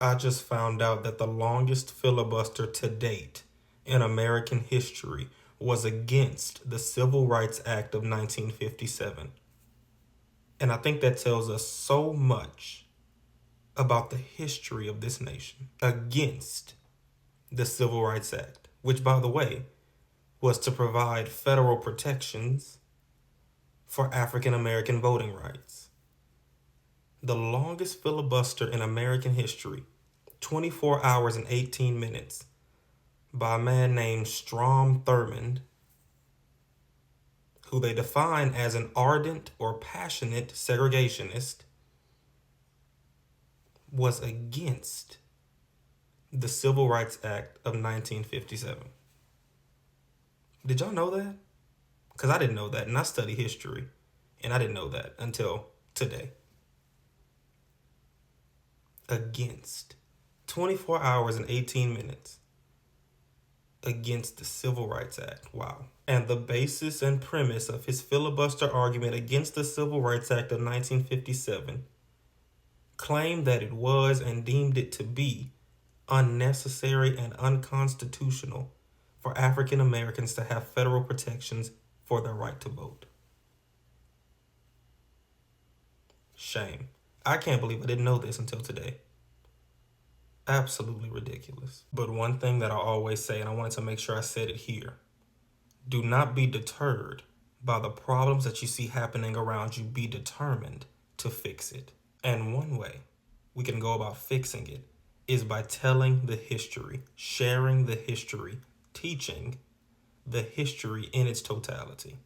I just found out that the longest filibuster to date in American history was against the Civil Rights Act of 1957. And I think that tells us so much about the history of this nation. Against the Civil Rights Act, which, by the way, was to provide federal protections for African American voting rights. The longest filibuster in American history, 24 hours and 18 minutes, by a man named Strom Thurmond, who they define as an ardent or passionate segregationist, was against the Civil Rights Act of 1957. Did y'all know that? Because I didn't know that, and I study history, and I didn't know that until today. Against 24 hours and 18 minutes against the Civil Rights Act. Wow. And the basis and premise of his filibuster argument against the Civil Rights Act of 1957 claimed that it was and deemed it to be unnecessary and unconstitutional for African Americans to have federal protections for their right to vote. Shame. I can't believe I didn't know this until today. Absolutely ridiculous. But one thing that I always say, and I wanted to make sure I said it here, do not be deterred by the problems that you see happening around you. Be determined to fix it. And one way we can go about fixing it is by telling the history, sharing the history, teaching the history in its totality.